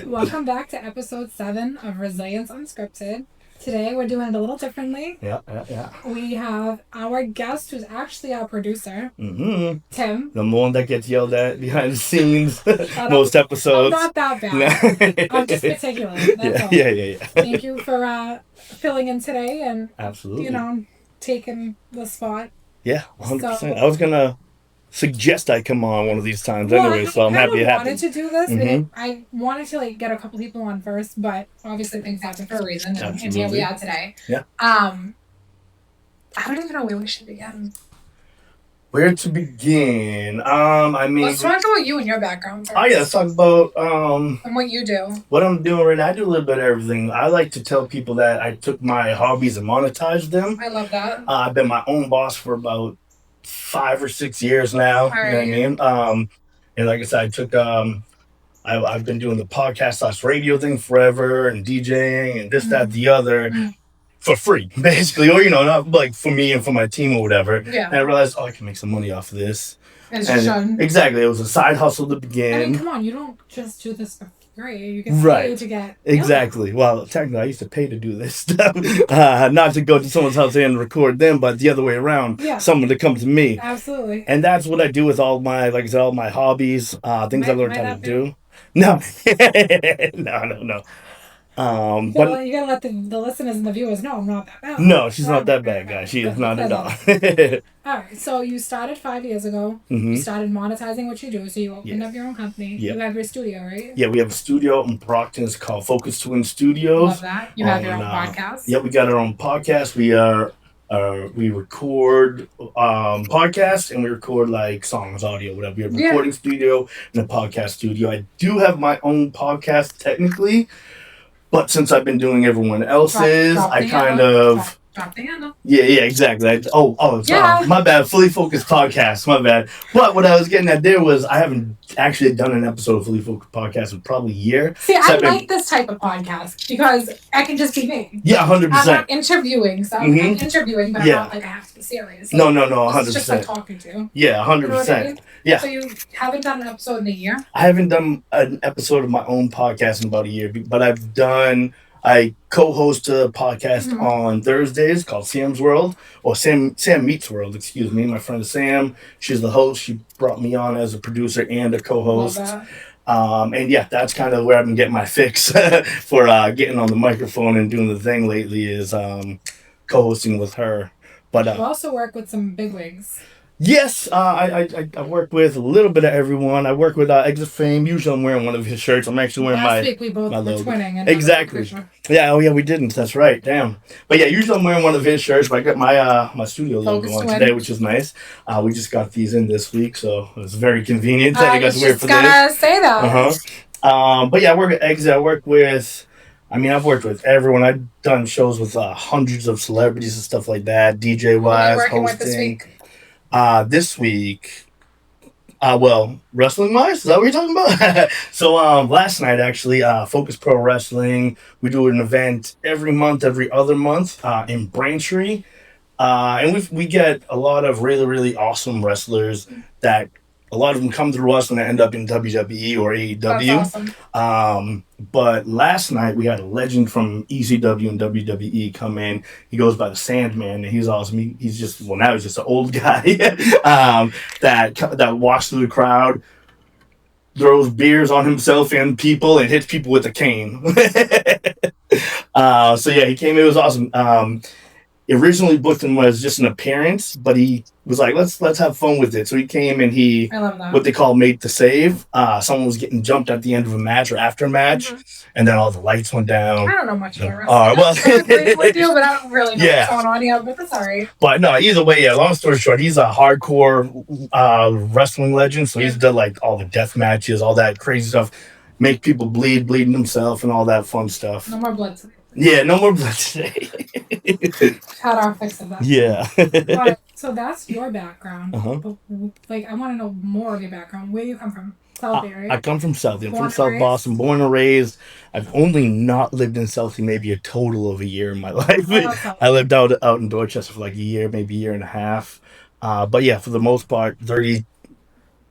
Welcome back to episode 7 of Resilience Unscripted. Today we're doing it a little differently. Yeah. We have our guest who's actually our producer, Tim. The one that gets yelled at behind the scenes most episodes. I'm not that bad. I'm just particular. That's all. Yeah. Thank you for filling in today and absolutely, taking the spot. Yeah, 100%. I was gonna suggest I come on one of these times anyway, so I'm happy it happened. I wanted to do this. And I wanted to get a couple people on first, but obviously things happen for a reason, and here we are today. Yeah. I don't even know where we should begin. Where to begin? Let's talk about you and your background first. Oh yeah, let's talk about and what you do. What I'm doing right now. I do a little bit of everything. I like to tell people that I took my hobbies and monetized them. I love that. I've been my own boss for about 5 or 6 years now. You know what I mean? And like I said, I took I've been doing the podcast / radio thing forever and DJing and this, that, the other for free, basically, or not like for me and for my team or whatever. Yeah. And I realized, I can make some money off of this. And exactly, it was a side hustle to begin. I mean, come on, you don't just do this for free. You get paid to get exactly. Well, technically, I used to pay to do this stuff, not to go to someone's house and record them, but the other way around. Yeah. Someone to come to me. Absolutely. And that's what I do with all my, like I said, all my hobbies, things I learned how to do. No, no. You gotta let the listeners and the viewers know I'm not that bad. No, she's not that bad, guys. She is not at all. All right, so you started 5 years ago. You started monetizing what you do, so you opened up your own company. Yep. You have your studio, right? Yeah, we have a studio in Brockton. It's called Focus Twin Studios. Love that. You have your own podcast. Yeah, we got our own podcast. We record podcasts and we record like songs, audio, whatever. We have a recording studio and a podcast studio. I do have my own podcast technically, but since I've been doing everyone else's, I kind of... Drop the handle. Yeah, exactly. My bad. Fully Focused Podcast. My bad. But what I was getting at there was I haven't actually done an episode of Fully Focused Podcast in probably a year. See, I like this type of podcast because I can just be me. Yeah, 100%. I'm not interviewing, so I'm interviewing, but I'm not like I have to be serious. No, 100%. It's just like talking to. Yeah, 100%. You know what I mean? Yeah. So you haven't done an episode in a year? I haven't done an episode of my own podcast in about a year, but I co-host a podcast on Thursdays called Sam's World, or Sam Meets World, excuse me. My friend Sam, she's the host. She brought me on as a producer and a co-host. And yeah, that's kind of where I've been getting my fix for getting on the microphone and doing the thing lately is co-hosting with her. But you also work with some bigwigs. Yes, I work with a little bit of everyone. I work with Exec Fame. Usually I'm wearing one of his shirts. I'm actually wearing Last week we both were twinning. Exactly. Yeah, we didn't. That's right. Damn. But yeah, usually I'm wearing one of his shirts, but I got my studio logo on today, which is nice. We just got these in this week, so it was very convenient that I got to wear for this. I was just gonna say that. But yeah, I work at Exec. I've worked with everyone. I've done shows with hundreds of celebrities and stuff like that, DJ-wise, hosting. With this week? This week, wrestling wise, is that what you're talking about? So, last night actually, Focus Pro Wrestling, we do an event every other month, in Braintree. And we get a lot of really, really awesome wrestlers that a lot of them come through us and they end up in WWE or AEW. That's awesome. But last night we had a legend from ECW and WWE come in. He goes by the Sandman, and he's awesome. He's just an old guy that walks through the crowd, throws beers on himself and people, and hits people with a cane. So yeah, he came. It was awesome. Originally booked him as just an appearance, but he was like, let's have fun with it. So he came and he, what they call made the save. Someone was getting jumped at the end of a match or after a match, and then all the lights went down. I don't know much about wrestling. We do, but I don't really know what's going on here, but that's all right. But no, either way, long story short, he's a hardcore wrestling legend. So he's done like all the death matches, all that crazy stuff, make people bleeding himself and all that fun stuff. No more blood today. Yeah, no more blood today. Had our fix of that. Yeah. But, so that's your background. But, I want to know more of your background. Where you come from? Southie, right? I come from Southie. I'm from South Boston, born and raised. I've only not lived in Southie maybe a total of a year in my life. I lived out in Dorchester for like a year, maybe a year and a half. But yeah, for the most part,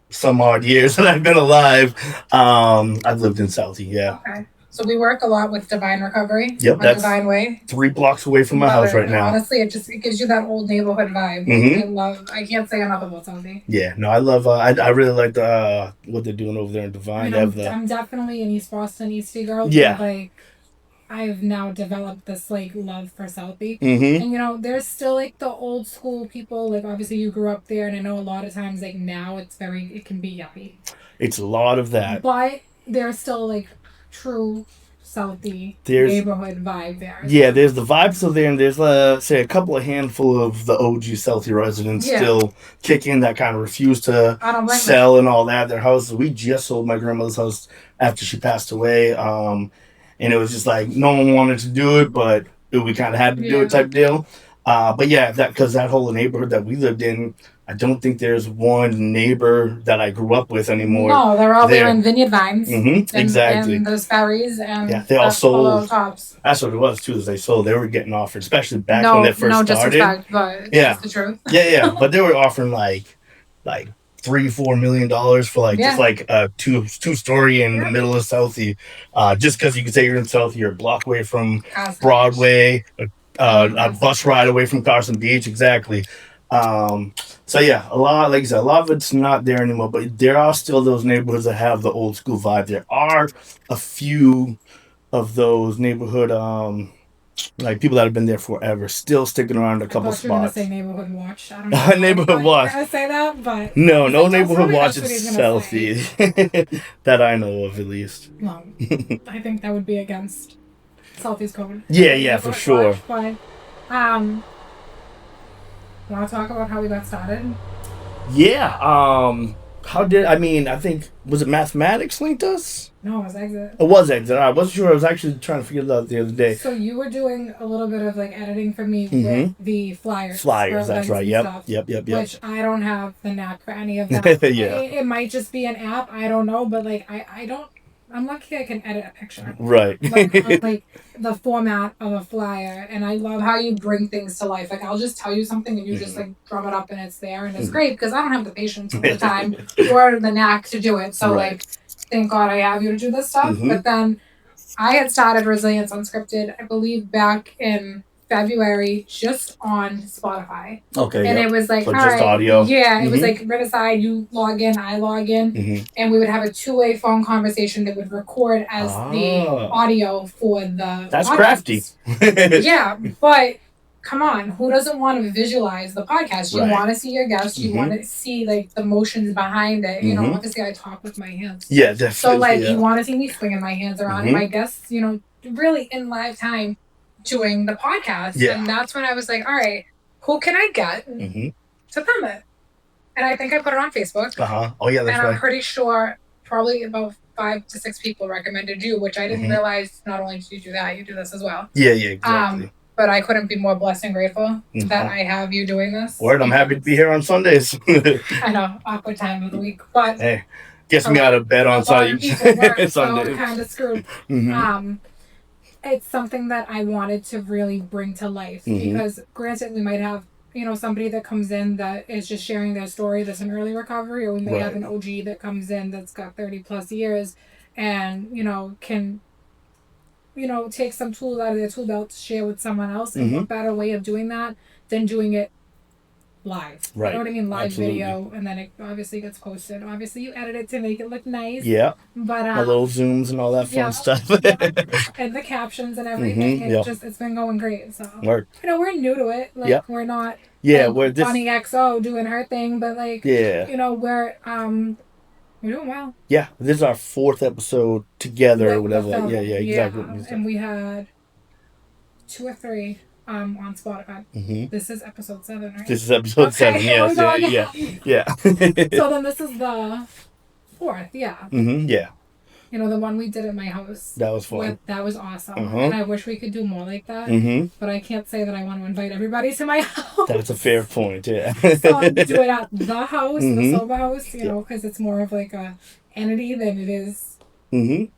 some odd years that I've been alive, I've lived in Southie. Yeah. Okay. So we work a lot with Divine Recovery. Yep, that's Divine Way. 3 blocks away from my house right now. Honestly, it gives you that old neighborhood vibe. I can't say enough about Southie. Yeah, no, I love. I really like what they're doing over there in Divine. I'm definitely an East Boston Eastie girl. Yeah. But, I've now developed this love for Southie, and there's still the old school people. Obviously you grew up there, and I know a lot of times now it can be yuppie. It's a lot of that, but there's still true Southie neighborhood vibe there. Yeah, there's the vibe still there, and there's say a couple of handful of the OG Southie residents still kicking that kind of refuse to sell and all that. Their houses. We just sold my grandmother's house after she passed away. And it was just no one wanted to do it, but we kind of had to do it type deal. But yeah, because that whole neighborhood that we lived in, I don't think there's one neighbor that I grew up with anymore. No, they're all there in Vineyard Vines. Exactly. And those berries and they all sold. Tops. That's what it was too. Is they were getting offered, especially back when they first started. No disrespect, but it's the truth. Yeah. But they were offering like $3-4 million for just a two-story in the middle of Southie, just because you can say you're in Southie, you're a block away from Broadway, a bus ride away from Carson Beach, exactly. So yeah, a lot of it's not there anymore, but there are still those neighborhoods that have the old school vibe. There are a few of those neighborhood people that have been there forever, still sticking around a couple spots. You were going to say Neighborhood Watch. I don't know. Neighborhood Watch. I say that, but no Neighborhood Watch is Southie that I know of, at least. Well, I think that would be against Southie's code. Yeah, for sure. Watch, but, want to talk about how we got started? Yeah. I think, was it mathematics linked us? No, it was Exec. It was Exec. I wasn't sure. I was actually trying to figure it out the other day. So you were doing a little bit of editing for me with the flyers. Flyers, that's right. Yep. Which I don't have the knack for any of that. It might just be an app. I don't know, but I don't. I'm lucky I can edit a picture. Right. But, the format of a flyer, and I love how you bring things to life. I'll just tell you something and you just drum it up and it's there, and it's great because I don't have the patience all the time or the knack to do it. So thank God I have you to do this stuff. But then I had started Resilience Unscripted, I believe back in February, just on Spotify. Okay. And it was so just audio. Yeah, it was right aside, you log in, I log in, and we would have a two-way phone conversation that would record as the audio for the That's podcast. Crafty. Yeah, but come on, who doesn't want to visualize the podcast? You want to see your guests, you want to see the motions behind it. Obviously I talk with my hands. Yeah, definitely. So you want to see me swinging my hands around, and my guests, really in live time doing the podcast. And that's when I was like, all right, who can I get to film it? And I think I put it on Facebook. Oh yeah, that's right. And I'm pretty sure probably about 5 to 6 people recommended you, which I didn't realize not only did you do that, you do this as well. Yeah, exactly. But I couldn't be more blessed and grateful that I have you doing this. Word, I'm happy to be here on Sundays. I know, awkward time of the week, but hey, gets me out of bed on Sundays. So kind of screwed. It's something that I wanted to really bring to life because granted we might have somebody that comes in that is just sharing their story that's in early recovery, or we may have an OG that comes in that's got 30 plus years and can take some tools out of their tool belt to share with someone else. And what better way of doing that than doing it live. Right. You know what I mean? Live Absolutely. video, and then it obviously gets posted. Obviously, you edit it to make it look nice. Yeah. But my little zooms and all that fun stuff. And the captions and everything. It's been going great. So Word. We're new to it. We're not we're this Bonnie XO doing her thing, but we're doing well. Yeah. This is our 4th episode together or whatever. Yeah, exactly. And we had 2 or 3 on Spotify. This is episode 7, right? This is episode 7, yes. Yeah. So then this is the 4th, yeah. Yeah. The one we did at my house. That was fun. That was awesome. And I wish we could do more like that. But I can't say that I want to invite everybody to my house. That's a fair point, yeah. So do it at the house, the sober house, because it's more of a entity than it is.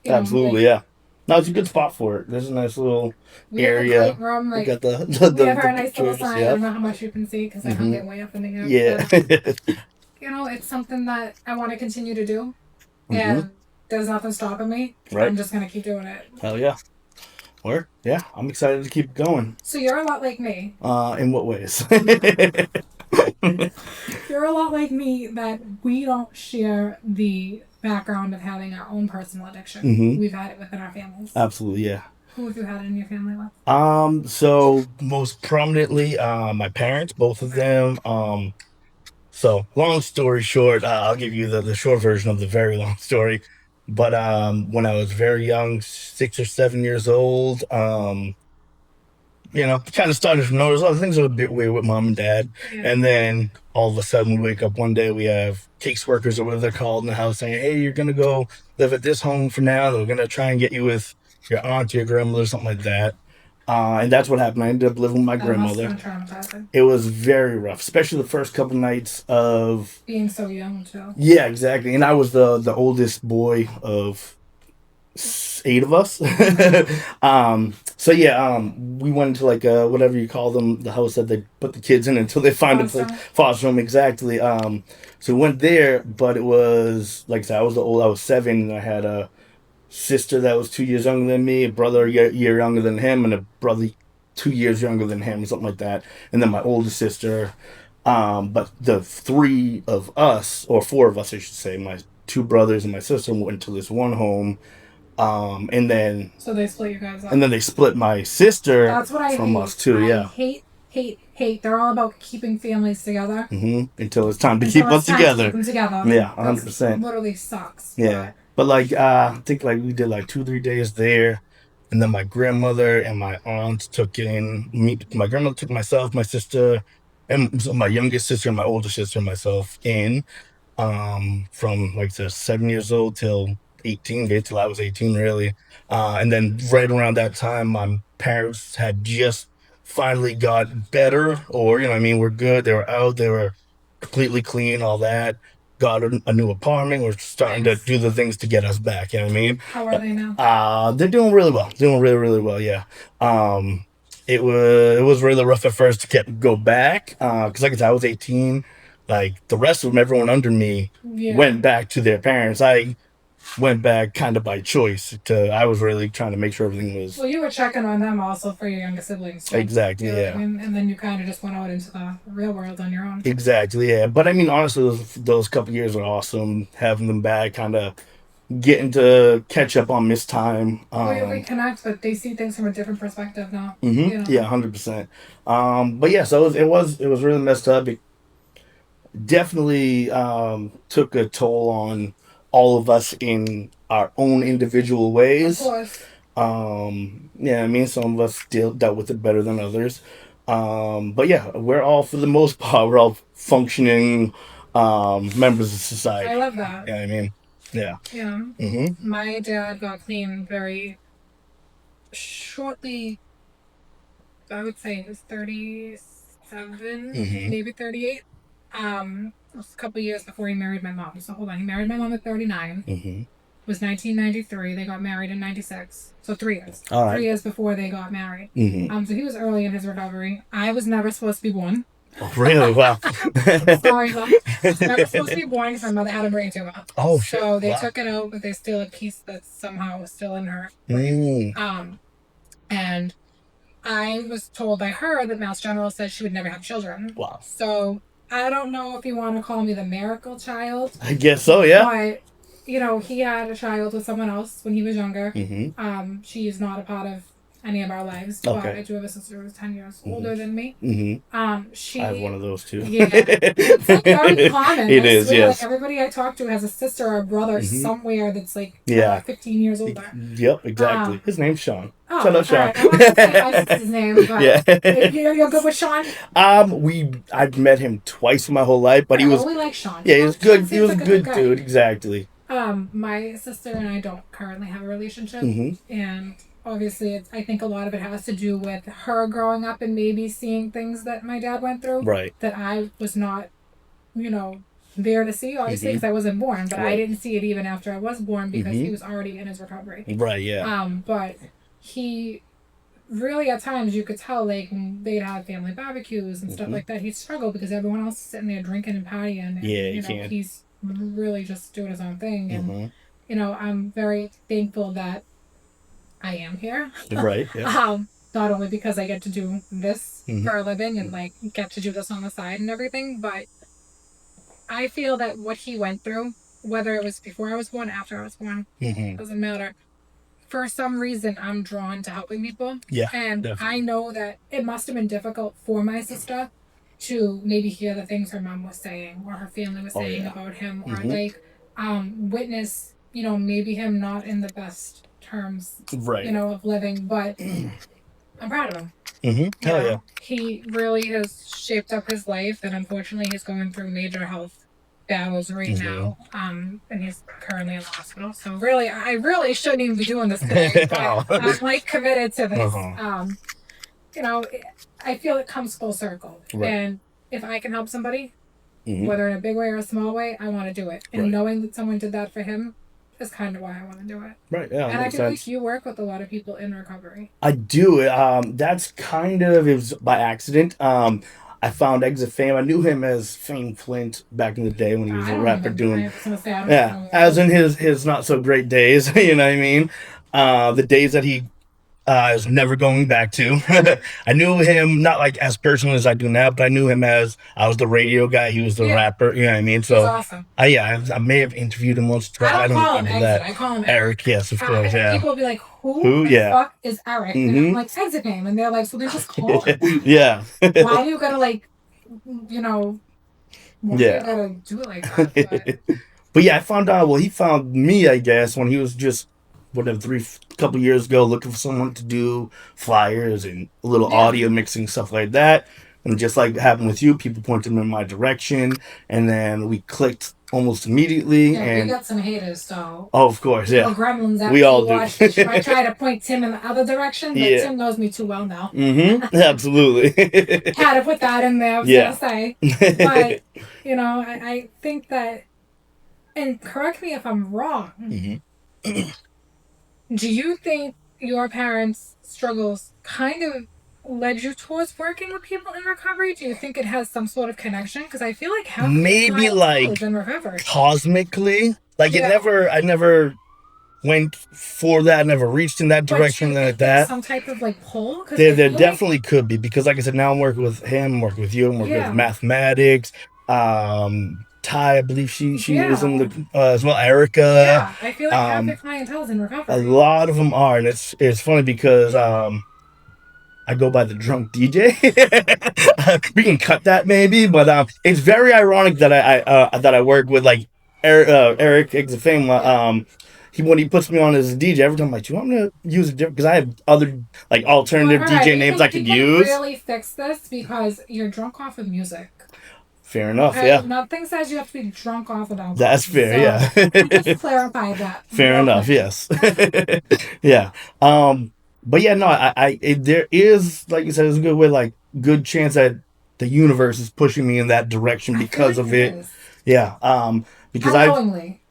Absolutely, yeah. No, it's a good spot for it. There's a nice little area. Room, we got we have our nice little sign. I don't know how much you can see because I hung it way up in the air. Yeah. it's something that I want to continue to do. And there's nothing stopping me. Right. I'm just going to keep doing it. Hell yeah. Or, yeah, I'm excited to keep going. So you're a lot like me. In what ways? You're a lot like me that we don't share the background of having our own personal addiction. We've had it within our families. Absolutely, yeah. Who have you had it in your family with? So most prominently, my parents, both of them. So long story short, I'll give you the short version of the very long story. But when I was very young, 6 or 7 years old, kind of started to notice things are a bit weird with mom and dad. Yeah. And then all of a sudden we wake up one day, we have caseworkers or whatever they're called in the house saying, hey, you're going to go live at this home for now. They're going to try and get you with your aunt or your grandmother or something like that. And that's what happened. I ended up living with my grandmother. It was very rough, especially the first couple nights of being so young too. Yeah, exactly. And I was the oldest boy of 8 of us. So yeah, we went into like whatever you call them, the house that they put the kids in until they find a place. Foster home, exactly. So we went there, but it was like I said, I was 7, and I had a sister that was 2 years younger than me, a brother a year younger than him, and a brother 2 years younger than him, something like that. And then my older sister. But the 3 of us, or 4 of us, I should say, my 2 brothers and my sister went to this one home. And then so they split you guys up. And then they split my sister That's what I from hate. us too. I hate. They're all about keeping families together. Until it's time to keep us together. Keep them together. Yeah, 100%. Literally sucks. Yeah, but like I think like we did like 2-3 days there, and then my grandmother and my aunt took in me. My grandmother took myself, my sister, and so my youngest sister and my older sister and myself in. From like the 7 years old till 18, till I was 18 really. And then right around that time, my parents had just finally got better, or we're good. They were out, they were completely clean, all that. Got a new apartment. We're starting to do the things to get us back. You know what I mean? How are they now? They're doing really well. Doing really, really well. Yeah. It was really rough at first to go back. Cause like I said, I was 18. Like the rest of them, everyone under me went back to their parents. I went back kind of by choice. I was really trying to make sure everything was. Well, you were checking on them also for your younger siblings. So, exactly. Yeah. And then you kind of just went out into the real world on your own. Exactly. Yeah. But I mean, honestly, those couple years were awesome. Having them back, kind of getting to catch up on missed time. You reconnect, but they see things from a different perspective now. Yeah, 100%. But yeah, so it was really messed up. It definitely took a toll on all of us in our own individual ways. Of course. Yeah, I mean, some of us dealt with it better than others. But yeah, we're all, for the most part, we're all functioning members of society. I love that. Yeah, I mean, yeah. Yeah. My dad got clean very shortly. I would say he was 37, maybe 38. It was a couple years before he married my mom. So hold on, he married my mom at 39. It was 1993. They got married in 96. So 3 years. All right. 3 years before they got married. So he was early in his recovery. I was never supposed to be born. Oh, really? Wow. Sorry, never supposed to be born because my mother had a brain tumor. Oh, shit. So they took it out, but there's still a piece that's somehow still in her. And I was told by her that Mass General said she would never have children. Wow. So I don't know if you want to call me the miracle child. I guess so, yeah. But, he had a child with someone else when he was younger. She is not a part of any of our lives. Okay. But I do have a sister who's 10 years older than me. I have one of those too. Yeah. It's like very common. It is, yes. Like everybody I talk to has a sister or a brother somewhere that's like 15 years older. Yep, exactly. His name's Sean. Oh, Shut up, Sean. Right. I'm not going to say my sister's name, but you're good with Sean? I've met him twice in my whole life, but he was... we like Sean. Yeah, he was good. He was a good dude, exactly. My sister and I don't currently have a relationship, and obviously I think a lot of it has to do with her growing up and maybe seeing things that my dad went through that I was not, there to see, obviously, because I wasn't born, but I didn't see it even after I was born because he was already in his recovery. Right, yeah. But he really at times you could tell, like, when they'd have family barbecues and stuff like that, he'd struggle because everyone else is sitting there drinking and partying, and you know, he's really just doing his own thing. And you know, I'm very thankful that I am here. Right. Yeah. Not only because I get to do this for a living and like get to do this on the side and everything, but I feel that what he went through, whether it was before I was born, after I was born, doesn't matter. For some reason, I'm drawn to helping people. Yeah. And definitely. I know that it must have been difficult for my sister to maybe hear the things her mom was saying or her family was saying about him, or like witness, you know, maybe him not in the best terms, you know, of living, but I'm proud of him. Hell yeah. He really has shaped up his life, and unfortunately he's going through major health battles right now, and he's currently in the hospital. So really, I really shouldn't even be doing this today, but I'm like committed to this. You know, I feel it comes full circle, and if I can help somebody, whether in a big way or a small way, I want to do it. And knowing that someone did that for him is kind of why I want to do it. Right. Yeah. And I feel like you work with a lot of people in recovery. I do. That's kind of, it was by accident. I found Exec Fame. I knew him as Fame Flint back in the day when he was a rapper doing, as in his not so great days. You know what I mean? The days that he is never going back to. I knew him not like as personally as I do now, but I knew him as I was the radio guy. He was the rapper. You know what I mean? So he's awesome. I may have interviewed him once. I don't call him Exit. I call him Eric. Yes, of course. Yeah. People will be like, "Who the fuck is Eric?" And I'm like, "Exit Fame," and they're like, "So they just call him." Yeah. Why do you gotta like, you know? Why do you gotta do it like that? But yeah, I found out. Well, he found me, I guess, when he was just whatever couple years ago, looking for someone to do flyers and a little audio mixing, stuff like that. And just like happened with you, people pointed them in my direction, and then we clicked almost immediately. Yeah, and we got some haters, so. Oh, of course, yeah. Gremlins. We all do. I try to point Tim in the other direction, but Tim knows me too well now. Absolutely. Had to put that in there. I was gonna say, but you know, I think that, and correct me if I'm wrong. Do you think your parents' struggles kind of led you towards working with people in recovery? Do you think it has some sort of connection? Because I feel like maybe like cosmically, like I never went for that, never reached in that direction like that. Some type of like pull. There definitely could be, because like I said, now I'm working with him, I'm working with you, I'm working with mathematics. Ty, I believe she is in the as well. Erica. Yeah, I feel like half the clientele's in recovery. A lot of them are, and it's funny because I go by the drunk DJ. We can cut that maybe, but it's very ironic that I work with like Eric Exec Fame. When he puts me on as a DJ, every time I'm like, do you want me to use a different? Because I have other like alternative DJ names I could use. Really fix this because you're drunk off of music. Fair enough, yeah. Nothing says you have to be drunk off of alcohol. That's fair, so just clarify that. Fair enough, yes. Yeah. But yeah, no, there is, like you said, there's a good way, like, good chance that the universe is pushing me in that direction because of it. Yeah. Because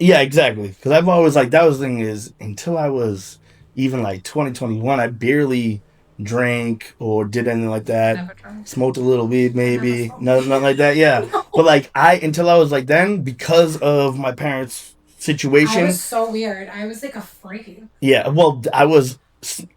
yeah, exactly. Because I've always, like, that was the thing is, until I was even, like, 2021, I barely drank or did anything like that. Smoked a little weed maybe. Nothing like that, yeah. No. But like until I was like then, because of my parents' situation. I was so weird. I was like afraid. Yeah, well I was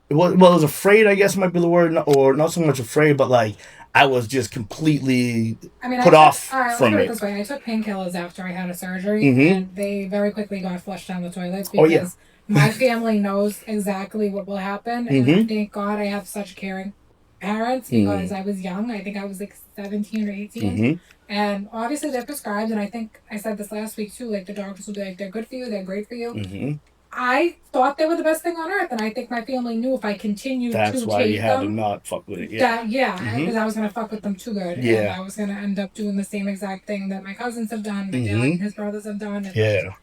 afraid, I guess might be the word, or not so much afraid, but like I was just completely put off from it. This way. I took painkillers after I had a surgery, and they very quickly got flushed down the toilet because my family knows exactly what will happen, and thank God I have such caring parents because I was young. I think I was like 17 or 18, and obviously they're prescribed, and I think I said this last week too, like the doctors will be like, they're good for you, they're great for you. I thought they were the best thing on earth, and I think my family knew if I continued to take them... That's why you had to not fuck with it, because I was going to fuck with them too good, and I was going to end up doing the same exact thing that my cousins have done, my dad and his brothers have done, and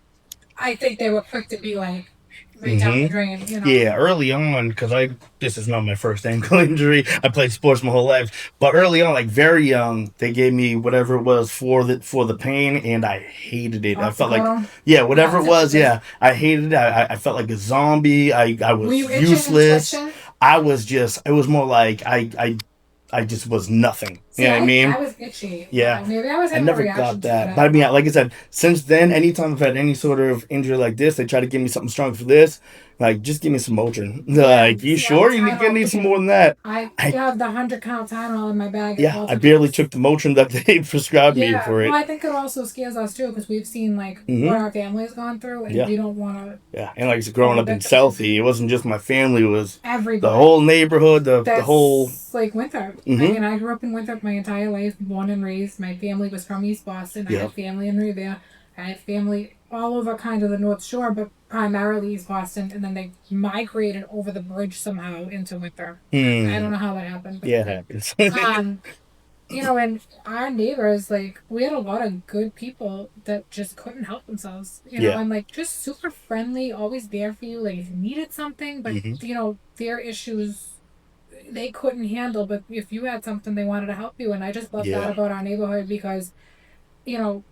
I think they were quick to be like, down the drain, you know? Yeah, early on, because this is not my first ankle injury. I played sports my whole life, but early on, like very young, they gave me whatever it was for the pain, and I hated it. I felt like whatever it was, I hated it. I felt like a zombie. I was useless. I was just, it was more like I just was nothing. See, You know what I mean? I was itchy. Yeah. Maybe I was I having a never got reaction to that. But I it. mean, like I said, since then, anytime I've had any sort of injury like this, they try to give me something strong for this. Like, just give me some Motrin. They're Yeah, like, you see, I'm sure? You need, gonna Tylenol need some too. more than that. I I have the 100 count Tylenol in my bag at Yeah, all I barely times. took the Motrin that they prescribed me Yeah, for well, it. I think it also scares us too because we've seen like what Mm-hmm. our family's gone through, and Yeah. we don't want to Yeah. And like I said, growing fall up in victim to Southie, it wasn't just my family, it was the everybody. whole neighborhood, the whole. That's like Winthrop. I Mm-hmm. mean, I grew up in Winthrop my entire life, born and raised. My family was from East Boston. I Yeah. had family in Revere. I had family all over kind of the North Shore, but primarily East Boston. And then they migrated over the bridge somehow into Winthrop. I don't know how that happened, but Yeah, it they happens. did. And our neighbors, like, we had a lot of good people that just couldn't help themselves, Yeah. and like just super friendly, always there for you, like if you needed something, but Mm-hmm. their issues they couldn't handle, but if you had something, they wanted to help you. And I just love that Yeah. about our neighborhood because, you know,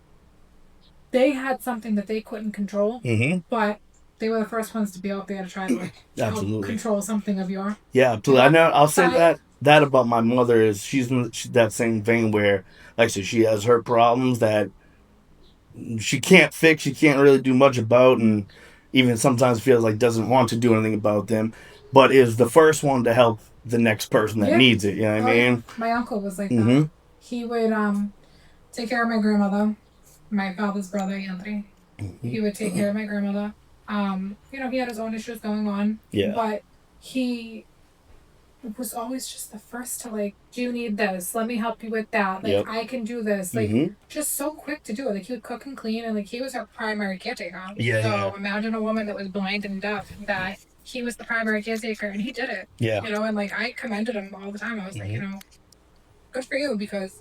they had something that they couldn't control, Mm-hmm. but they were the first ones to be out there to try to help Absolutely. control something of your Yeah, absolutely. I know. I'll say side. that about my mother is she's that same vein where, like I said, she has her problems that she can't fix. She can't really do much about, and even sometimes feels like doesn't want to do anything about them, but is the first one to help the next person that Yeah. needs it. You know what I Yeah. mean? My uncle was like that. Mm-hmm. He would take care of my grandmother, my father's brother, Anthony. Mm-hmm. He would take care of my grandmother. He had his own issues going on. Yeah. But he was always just the first to like, do you need this? Let me help you with that. Like, Yep. I can do this. Like, Mm-hmm. just so quick to do it. Like, he would cook and clean, and like he was her primary caretaker. Yeah. So Yeah. imagine a woman that was blind and deaf that he was the primary caretaker, and he did it. Yeah. And like I commended him all the time. I was like, good for you, because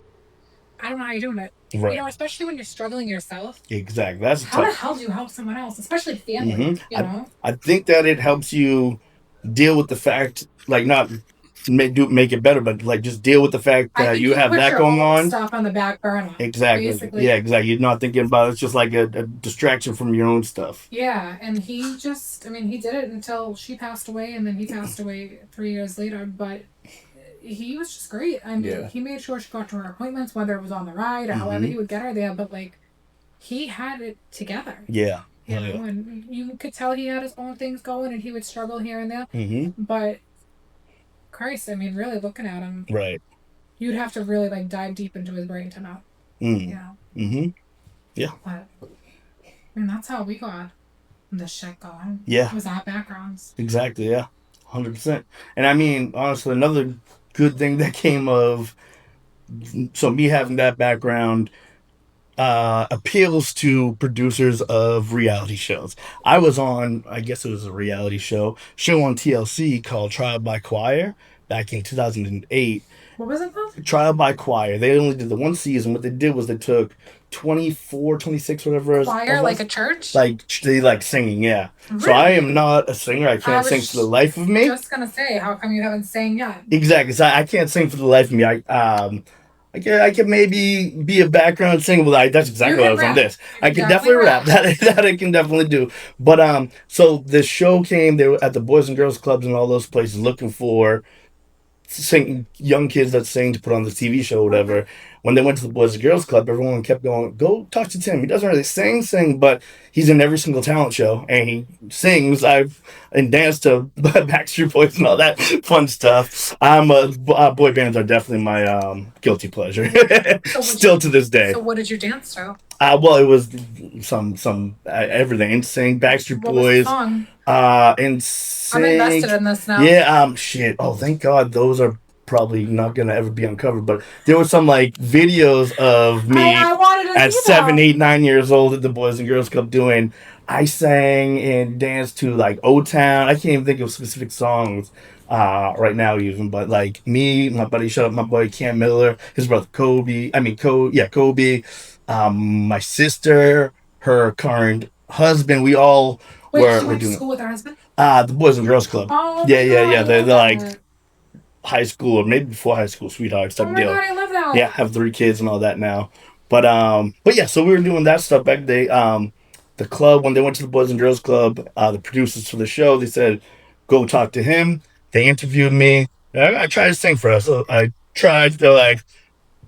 I don't know how you're doing it. Right. Especially when you're struggling yourself. Exactly. That's How tough. the hell do you help someone else, especially family? I think that it helps you deal with the fact, like not make it better, but like just deal with the fact I that think you have put that your going own on. stuff on the back burner. Exactly. Basically. Yeah, exactly. You're not thinking about it. It's just like a distraction from your own stuff. Yeah, and he just, he did it until she passed away, and then he passed away 3 years later, but he was just great. He made sure she got to her appointments, whether it was on the ride or however he would get her there, but like, he had it together. Yeah. And you could tell he had his own things going, and he would struggle here and there. Mm-hmm. But Christ, really looking at him, right? You'd have to really like dive deep into his brain to know. Mm-hmm. Yeah. But that's how we got this shit going. Yeah. It was our backgrounds. Exactly. Yeah. 100%. And honestly, another good thing that came of me having that background appeals to producers of reality shows. I was on, I guess it was a reality show on TLC called Trial by Choir back in 2008. What was it called? Trial by Choir. They only did the one season. What they did was they took 24, 26, whatever. Choir, like a church? Like, they like singing, yeah. Really? So I am not a singer. I can't sing for the life of me. Just gonna say, how come you haven't sang yet? Exactly. So I can't sing for the life of me. I can maybe be a background singer. Well, that's exactly what I was on this. I can definitely rap. That I can definitely do. But so the show came. They were at the Boys and Girls Clubs and all those places looking for young kids that sing to put on the TV show or whatever. When they went to the Boys and Girls Club, everyone kept going, go talk to Tim. He doesn't really sing, but he's in every single talent show and he sings. I've danced to Backstreet Boys and all that fun stuff. Boy bands are definitely my guilty pleasure. Still to this day. So what did you dance to? Well, it was some everything. NSYNC, Backstreet Boys. What was the song? NSYNC. I'm invested in this now. Yeah. Shit. Oh, thank God. Those are probably not gonna ever be uncovered. But there were some like videos of me at 7, 8, 9 years old at the Boys and Girls Club doing. I sang and danced to like O Town. I can't even think of specific songs right now even, but like me, my buddy, shut up, my boy Cam Miller, his brother Kobe. Kobe. My sister, her current husband. We all were went to doing school with her husband. The Boys and Girls Club. Oh, yeah. They're like high school or maybe before high school sweethearts type deal. God, I love that. Yeah, have 3 kids and all that now. But yeah, so we were doing that stuff back then. The club, when they went to the Boys and Girls Club, the producers for the show, they said, go talk to him. They interviewed me. I tried to sing for us. So I tried. They're like,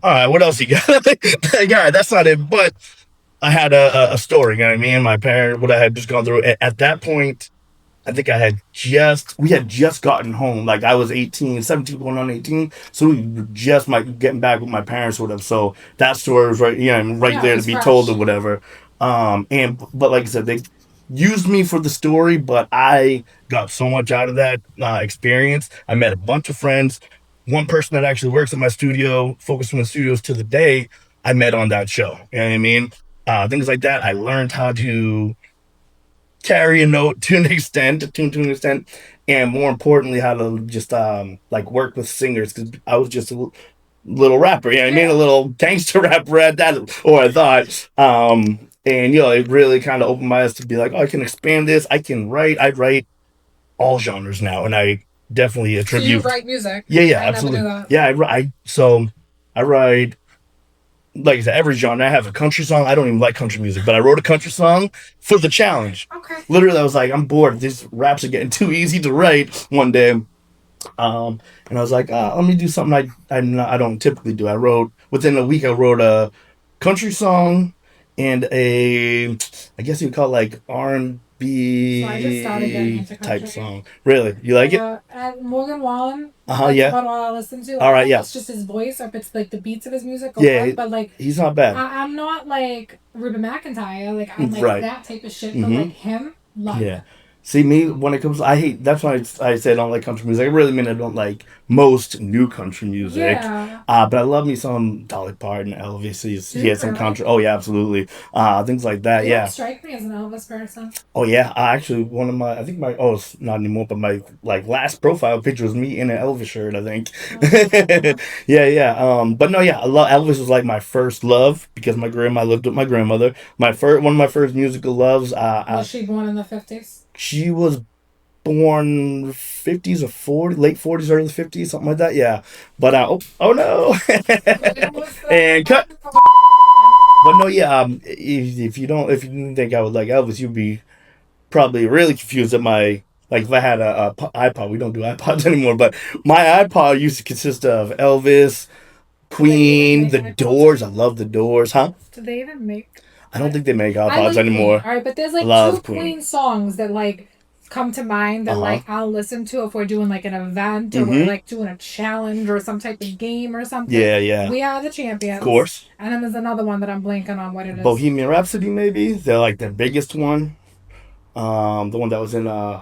all right, what else you got? Like, all right, that's not it. But I had a story. You know what I mean? My parents, what I had just gone through. At that point, I think we had just gotten home. Like I was 18, 17, going on 18. So we were just getting back with my parents or whatever. So that story was right, right there to be told or whatever. But like I said, they used me for the story, but I got so much out of that experience. I met a bunch of friends. One person that actually works at my studio, Focus from the Studios to the day, I met on that show. You know what I mean? Things like that. I learned how to carry a note to an extent, and more importantly, how to just like work with singers because I was just a little rapper. You know what I mean? A little gangster rapper at that, or I thought. And it really kind of opened my eyes to be like, oh, I can expand this. I can write. I write all genres now, and I definitely attribute. So you write music? Yeah, absolutely. Yeah, I write like I said, every genre. I have a country song. I don't even like country music, but I wrote a country song for the challenge. Okay. Literally, I was like, I'm bored. These raps are getting too easy to write one day. And I was like, let me do something I don't typically do. Within a week, I wrote a country song and I guess you would call it like R&B so I just started getting into type song. Really? You like it? And Morgan Wallen. Yeah. That's what I listen to. All right, yeah. It's just his voice, or if it's like the beats of his music. But like he's not bad. I'm not like Ruben McIntyre. Like I'm like right. that type of shit. But like him, love. Yeah. See, me, when it comes, I hate, that's why I say I don't like country music. I really mean I don't like most new country music. Yeah. But I love me some Dolly Parton, Elvis. He has some country. Oh, yeah, absolutely. Things like that, You yeah. don't strike me as an Elvis person. Oh, yeah. Actually, it's not anymore, but my, like, last profile picture was me in an Elvis shirt, I think. Oh. Yeah. But no, yeah, Elvis was like my first love because my grandma lived with my grandmother. One of my first musical loves. Was she born in the 50s? She was born 50s or 40, late 40s, early 50s, something like that. Yeah. But oh no. And cut. But no, yeah. If you didn't think I would like Elvis, you'd be probably really confused at my. Like if I had a iPod, we don't do iPods anymore, but my iPod used to consist of Elvis, Queen, The Doors. I love The Doors, huh? Do they even make? I don't think they make iPods anymore. All right, but there's like two Queen songs that like come to mind that like I'll listen to if we're doing like an event or we're like doing a challenge or some type of game or something. Yeah. We Are the Champions. Of course. And then there's another one that I'm blanking on what it is. Bohemian Rhapsody, maybe. They're like the biggest one. The one that was in the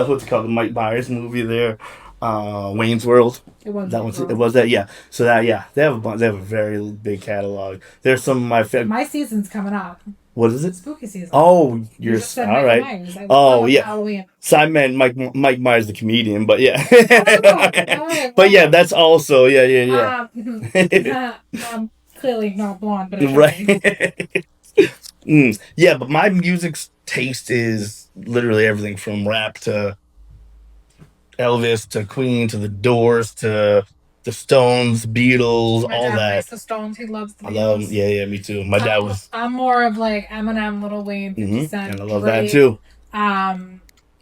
what's it called, the Mike Myers movie there. Wayne's World. It was that, yeah. So that, yeah, they have a very big catalog. There's some of my favorite. My season's coming up. What is it? Spooky season. Oh, you're all right. Oh, yeah. Halloween. So I meant Mike Myers, the comedian, but yeah. But yeah, that's also yeah. Clearly not blonde, but right. Yeah, but my music taste is literally everything from rap to Elvis to Queen to The Doors to the Stones, Beatles, all that. Likes the Stones. He loves the Beatles. I love them. Yeah, me too. My dad was. I'm more of like Eminem, Lil Wayne, 50 Cent, and I love that too.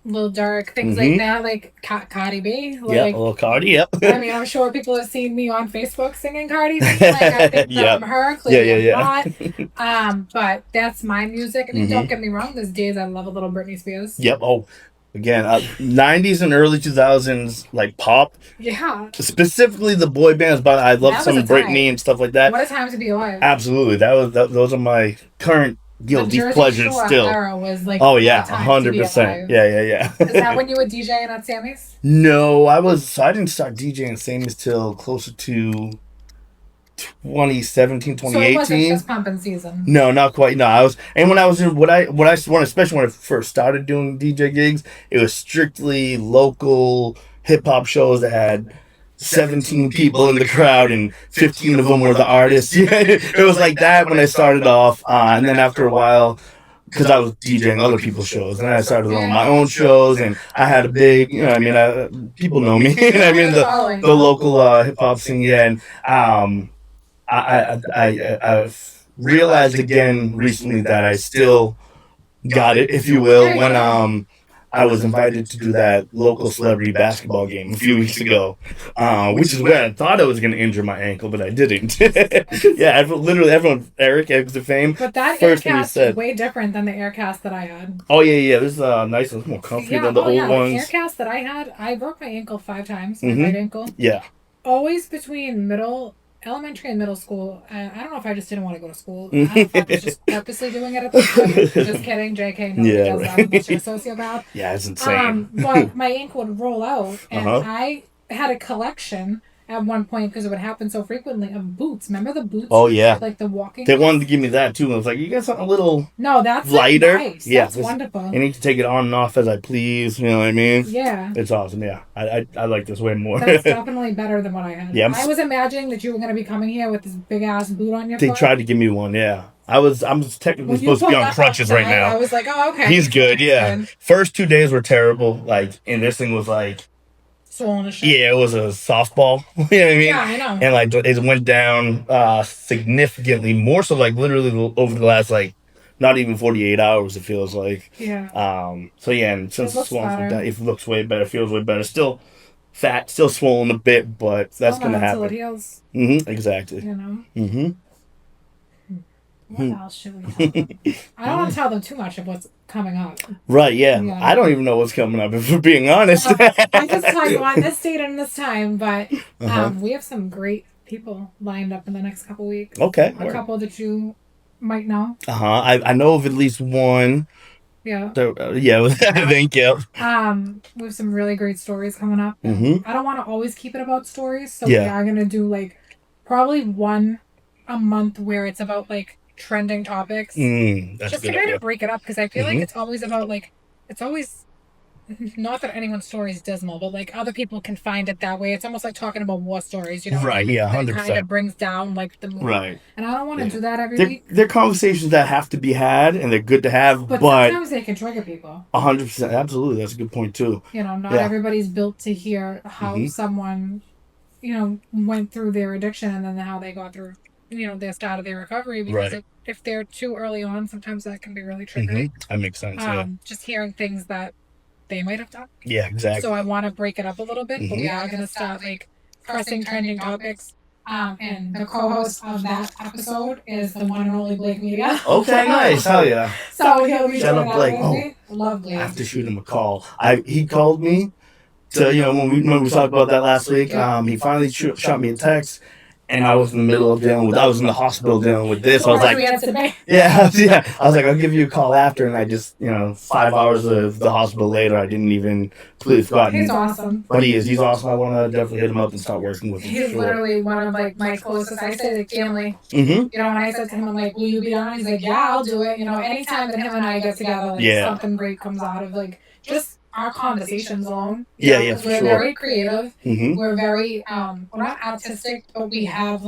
Lil Durk, things like that, like Cardi B. Like, yeah, little Cardi. Yep. I mean, I'm sure people have seen me on Facebook singing Cardi B. Like I picked up from her. Clearly, not. But that's my music. I mean, don't get me wrong. There's days I love a little Britney Spears. Yep. Oh. Again, 90s and early 2000s, like pop. Yeah. Specifically the boy bands, but I love some Britney and stuff like that. What a time to be alive. Absolutely. Those are my current guilty pleasures still. Era was like 100%. Yeah. Is that when you were DJing at Sammy's? No, I didn't start DJing at Sammy's till closer to 2017, 2018. So it wasn't just pumping season. No, not quite. No, especially when I first started doing DJ gigs, it was strictly local hip hop shows that had 17 people in the crowd and 15 of them were the artists. It was like that when I started off, and then after a while, because I was DJing other people's shows, and then I started on my own shows, and I had a big, people know me. The local hip hop scene, and I've realized again recently that I still got it, if you will, when I was invited to do that local celebrity basketball game a few weeks ago, which is where I thought I was going to injure my ankle, but I didn't. Yeah, literally everyone, Eric, Exec Fame. But that first thing he Aircast said, is way different than the Aircast that I had. oh yeah, this is nice and more comfy than the old ones. The Aircast that I had, I broke my ankle 5 times, my right ankle. Yeah. Always between elementary and middle school. I don't know if I just didn't want to go to school. I don't know if I was just purposely doing it at the time. Just kidding, JK. Nobody does that unless you're a sociopath. Yeah, it's insane. But my ankle would roll out, and I had a collection at one point because it would happen so frequently of boots. Remember the boots? Oh yeah. Like the walking. They wanted to give me that too. And I was like, you got something a little lighter. Nice. Yeah, that's wonderful. I need to take it on and off as I please. You know what I mean? Yeah. It's awesome. Yeah, I like this way more. That's definitely better than what I had. Yeah, I was imagining that you were going to be coming here with this big ass boot on your foot. They tried to give me one. Yeah. I'm technically supposed to be on crutches right now. I was like, oh, okay. He's good. Yeah. Good. First 2 days were terrible. And this thing was swollen as shit. Yeah, it was a softball. You know what I mean? Yeah, I know. And it went down significantly more so literally over the last not even 48 hours, it feels like. Yeah. So yeah, and since it's swollen, it looks way better, feels way better. Still fat, still swollen a bit, but that's gonna happen. Until it heals. Exactly. You know. What else should we tell them? I don't want to tell them too much of what's coming up. Right, yeah. I don't even know what's coming up, if we're being honest. I just tell you on this date and this time, but we have some great people lined up in the next couple weeks. Okay. A couple that you might know. I know of at least one. Yeah. So, thank you. We have some really great stories coming up. I don't want to always keep it about stories, so we are going to do probably one a month where it's about trending topics. That's just to kind of break it up, because I feel like it's always about it's always not that anyone's story is dismal, but other people can find it that way. It's almost like talking about war stories, you know? Right, yeah, 100%. It kind of brings down the mood. Right. And I don't want to do that every week. They're conversations that have to be had and they're good to have, but sometimes they can trigger people. 100%, absolutely. That's a good point too. You know, not everybody's built to hear how someone, went through their addiction and then how they got through their start of their recovery, because if they're too early on, sometimes that can be really triggering. That makes sense. Just hearing things that they might have done. Yeah, exactly. So I want to break it up a little bit, but we are going to start pressing trending topics. And the co-host of that episode is the one and only Blake Media. Okay, nice. Hell yeah. So he'll be shout out Blake. Lovely. I have to shoot him a call. He called me to when we talked about that last week. He finally shot me a text. And I was in the middle of I was in the hospital dealing with this. I was like, I was like, I'll give you a call after. And I just, 5 hours of the hospital later, I didn't even completely forgot. He's awesome. But he's awesome. I want to definitely hit him up and start working with him. He's literally one of my closest, I say, family. When I said to him, I'm like, will you be on? He's like, yeah, I'll do it. Anytime that him and I get together, something great comes out of just our conversations alone. We're very creative. We're very we're not artistic, but we have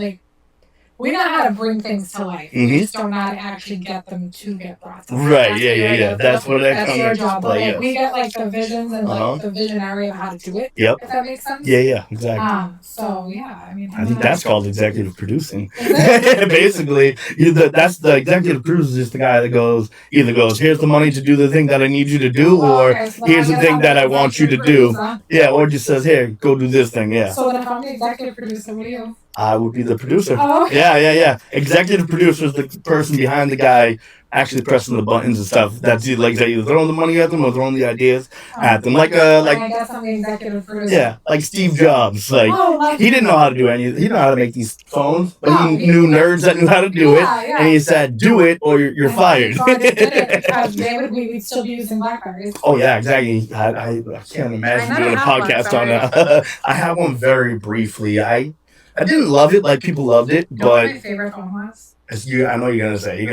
we know how to bring things to life. We just don't know how to actually get them to get brought to life. Right, yeah. That's what that comes into job. But we get the visions and the visionary of how to do it. Yep. If that makes sense. Yeah, exactly. So yeah, I think that's called executive producing. Basically, that's the executive producer is the guy that either goes, here's the money to do the thing that I need you to do, or here's the thing that I want you to do. Yeah, or just says, here, go do this thing. Yeah. So then if I'm the executive producer, what do you? I would be the producer. Oh, okay. Yeah. Executive producer is the person behind the guy actually pressing the buttons and stuff. That's either throwing the money at them or throwing the ideas at them. I guess I'm the executive producer. Yeah, like Steve Jobs. He didn't know how to do anything. He didn't know how to make these phones, but he knew nerds that knew how to do it. Yeah. And he said, do it or you're fired. So I just did it. We'd still be using Blackberries. Oh, yeah, exactly. I can't imagine doing a podcast on that. I had one very briefly. I didn't love it like people loved it, but my favorite phone was. I know you're gonna say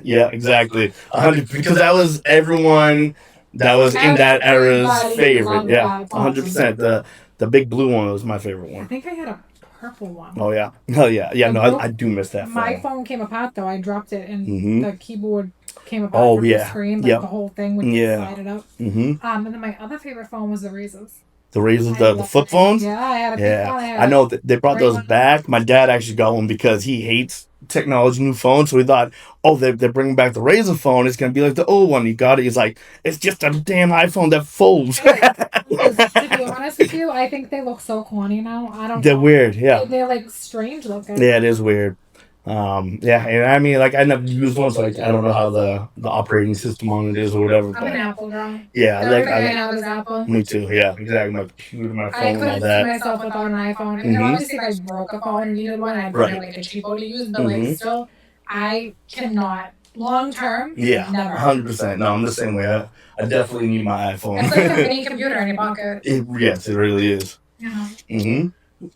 yeah, exactly 100 because that was everyone that was in that era's favorite. Yeah, 100%. The big blue one was my favorite one. I think I had a purple one. Oh yeah, no, I do miss that phone. My phone came apart though. I dropped it and the keyboard came apart from the screen, the whole thing when you slide it up. And then my other favorite phone was the Razors. The Razors, I the love flip it. phones. Yeah, I had a Yeah, pink one. I know that they brought Right those one. back. My dad actually got one because he hates technology, new phones. So he thought, oh, they're bringing back the Razor phone. It's gonna be like the old one. He got it. He's like, it's just a damn iPhone that folds. To be honest with you, I think they look so corny now. I don't They're know. weird. Yeah, They're like strange looking. yeah, it is weird. Yeah, and I mean, like I never used one, so like I don't know how the operating system on it is or whatever. I'm But an Apple girl. yeah, Everything I have is Apple. me too. Yeah, exactly. My computer, my I phone, all couldn't see that. myself without an iPhone. And Mhm. obviously, if I broke a phone and needed one, I'd Right. get like a cheapo to use. But like, Mhm. still, I cannot long term. Yeah, Never. 100%. No, I'm the same way. I definitely need my iPhone. It's like a mini computer in your pocket. Yes, it really is. Yeah. Hmm.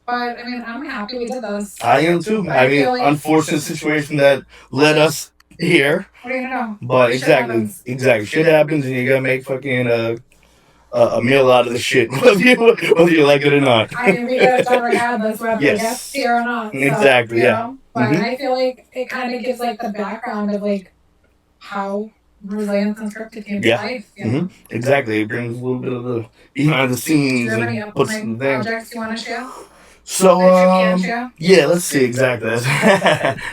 But I mean, I'm happy we did this. I am too. I mean, feel like- unfortunate situation that led us here. What are you gonna do? But Shit exactly, happens. exactly. Shit happens, and you gotta make fucking a meal out of the shit, whether you like it or not. I mean, we get it done regardless, whether Yes. we get here or not. So, Exactly, you yeah. know? But I feel like it kind of gives like the background of like how Resilience Unscripted came to Yeah. life. You know? Exactly. It brings a little bit of the behind the Do scenes you have any and puts upcoming some things. projects you want to share? So That you can share? yeah, let's see exactly.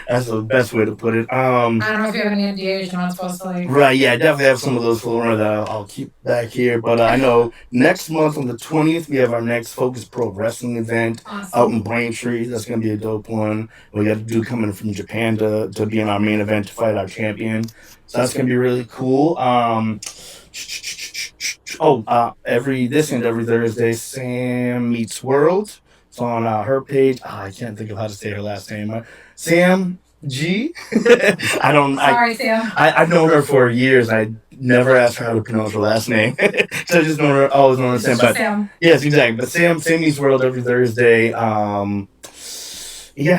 That's the best way to put it. I don't know if you have any NDAs you're not supposed to like. Right, yeah, I definitely have some of those floating around that I'll keep back here. But I know next month on the 20th, we have our next Focus Pro Wrestling event out in Braintree. That's going to be a dope one. We got a dude coming from Japan to be in our main event to fight our champion. So that's going to be really cool. This and every Thursday, Sam Meets World. It's on her page. I can't think of how to say her last name. Sam G. I don't. Sorry, Sam. I've known her for years. I never asked her how to pronounce her last name. So I just know her. Always known her Sam. But Sam. yes, exactly. But Sam Meets World every Thursday. Yeah,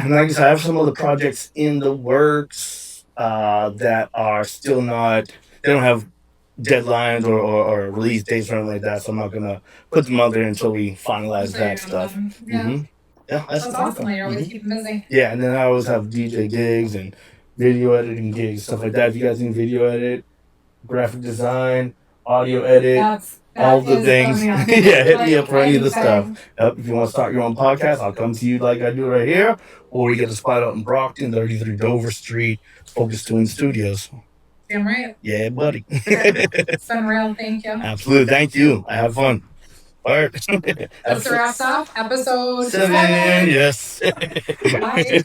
and like I said, I have some other projects in the works that are still not. They don't have deadlines or release dates or anything like that. So I'm not gonna put them out there until we finalize that stuff. Yeah. Yeah, That's awesome. You're always keeping busy. Yeah, and then I always have DJ gigs and video editing gigs, stuff like that. If you guys need video edit, graphic design, audio edit, all the things, yeah, hit me up for any of the stuff. If you want to start your own podcast, I'll come to you like I do right here, or you get a spot out in Brockton, 33 Dover Street, Focus Twin Studios. Damn right. Yeah, buddy. It's been real. Thank you. Absolutely. Thank you. I have fun. All right. That's the wrap up. Episode 7. Yes. Bye.